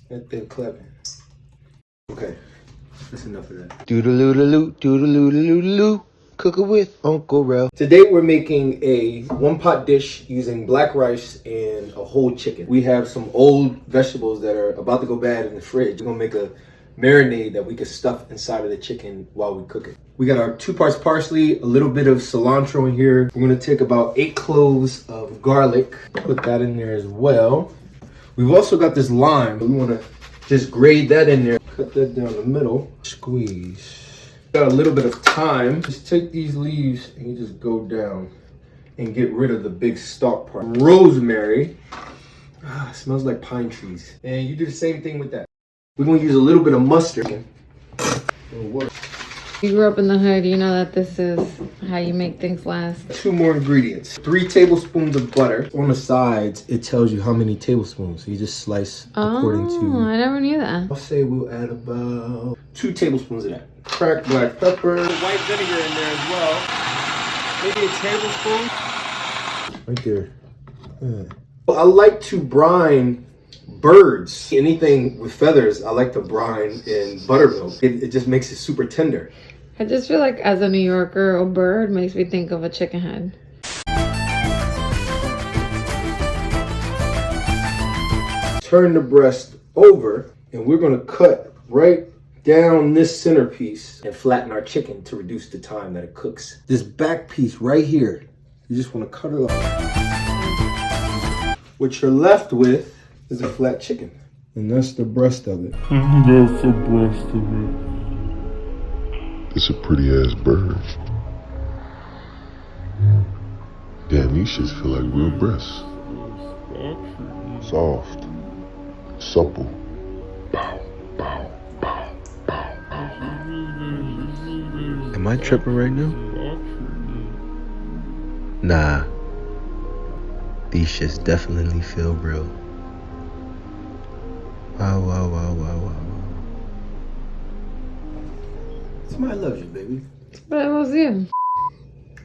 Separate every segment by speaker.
Speaker 1: That thing clapping. Okay, that's enough of that.
Speaker 2: Doodaloo, doodaloo, cooking with Uncle Rell.
Speaker 1: Today we're making a one-pot dish using black rice and a whole chicken. We have some old vegetables that are about to go bad in the fridge. We're gonna make a marinade that we can stuff inside of the chicken while we cook it. We got our 2 parts parsley, a little bit of cilantro in here. We're gonna take about 8 cloves of garlic, put that in there as well. We've also got this lime. We wanna just grate that in there. Cut that down the middle, squeeze. Got a little bit of thyme. Just take these leaves and you just go down and get rid of the big stalk part. Rosemary. It smells like pine trees. And you do the same thing with that. We're gonna use a little bit of mustard.
Speaker 3: You grew up in the hood, you know that this is how you make things last.
Speaker 1: 2 more ingredients. 3 tablespoons of butter. On the sides, it tells you how many tablespoons. So you just slice according to...
Speaker 3: I never knew that.
Speaker 1: I'll say we'll add about 2 tablespoons of that. Cracked black pepper. White vinegar in there as well. Maybe a tablespoon. Right there. Yeah. I like to brine birds. Anything with feathers, I like to brine in buttermilk. It just makes it super tender.
Speaker 3: I just feel like as a New Yorker, a bird makes me think of a chicken head.
Speaker 1: Turn the breast over and we're gonna cut right down this centerpiece and flatten our chicken to reduce the time that it cooks. This back piece right here, you just wanna cut it off. What you're left with is a flat chicken. And that's the breast of it.
Speaker 4: It's a pretty ass bird. Damn, these shits feel like real breasts. Soft. Supple. Bow, bow, bow, bow, bow.
Speaker 2: Am I tripping right now? Nah. These shits definitely feel real. Wow, wow, wow, wow, wow.
Speaker 1: Somebody loves you, baby.
Speaker 3: But it was you.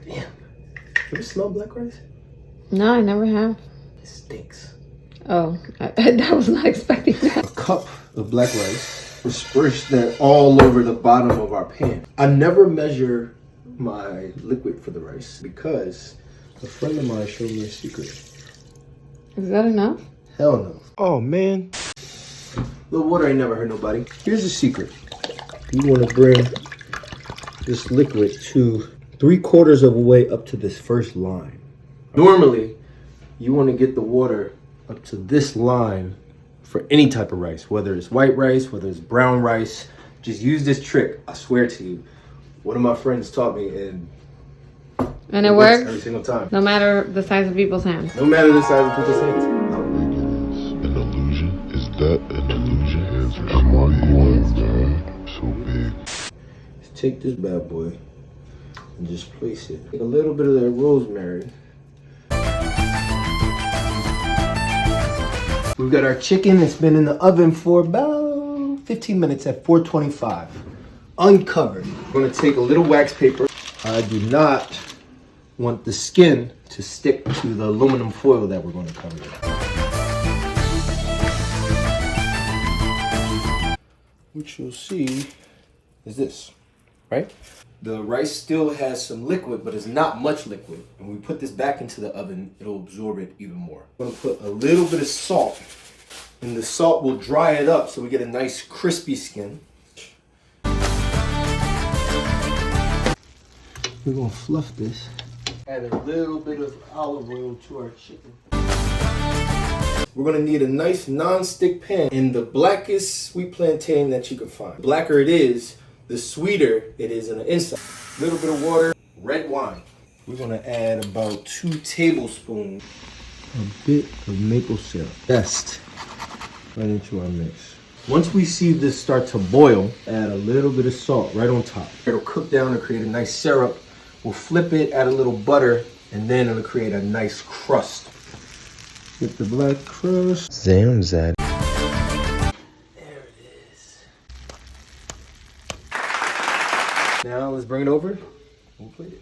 Speaker 1: Damn. You ever smell black rice?
Speaker 3: No, I never have.
Speaker 1: It stinks.
Speaker 3: Oh, I was not expecting that.
Speaker 1: A cup of black rice. We sprish that all over the bottom of our pan. I never measure my liquid for the rice because a friend of mine showed me a secret.
Speaker 3: Is that enough?
Speaker 1: Hell no.
Speaker 2: Oh, man.
Speaker 1: Little water ain't never hurt nobody. Here's the secret. You want to bring this liquid to 3/4 of the way up to this first line. Normally, you want to get the water up to this line for any type of rice, whether it's white rice, whether it's brown rice. Just use this trick. I swear to you. One of my friends taught me, and
Speaker 3: it works
Speaker 1: every single time.
Speaker 3: No matter the size of people's hands.
Speaker 1: No matter the size of people's hands.
Speaker 4: An illusion? Is that an illusion? Am I so big?
Speaker 1: Just take this bad boy and just place it. Take a little bit of that rosemary. We've got our chicken. It's been in the oven for about 15 minutes at 425. Uncovered. I'm gonna take a little wax paper. I do not want the skin to stick to the aluminum foil that we're gonna cover it. What you'll see is this, right? The rice still has some liquid, but it's not much liquid. And when we put this back into the oven, it'll absorb it even more. I'm gonna put a little bit of salt, and the salt will dry it up so we get a nice crispy skin. We're gonna fluff this. Add a little bit of olive oil to our chicken. We're gonna need a nice non-stick pan in the blackest sweet plantain that you can find. The blacker it is, the sweeter it is on the inside. A little bit of water, red wine. We're gonna add about 2 tablespoons. A bit of maple syrup. Best right into our mix. Once we see this start to boil, add a little bit of salt right on top. It'll cook down and create a nice syrup. We'll flip it, add a little butter, and then it'll create a nice crust. Get the black crust.
Speaker 2: Zamzad.
Speaker 1: There it is. Now let's bring it over. We'll plate it.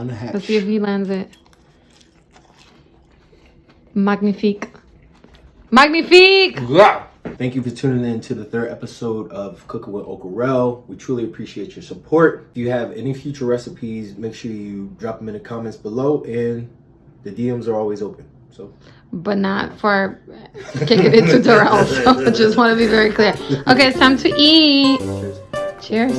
Speaker 1: down the hatch.
Speaker 3: Let's see if he lands it. Magnifique. Magnifique!
Speaker 1: Yeah. Thank you for tuning in to the third episode of Cooking with Uncle Rell. We truly appreciate your support. If you have any future recipes, make sure you drop them in the comments below, and the DMs are always open. So,
Speaker 3: but not for kicking it to Darrell. So I just want to be very clear. Okay, it's time to eat. Cheers.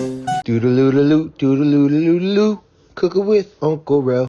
Speaker 2: Doodaloo-daloo, doodaloo-daloo-daloo. Cooking with Uncle Rell.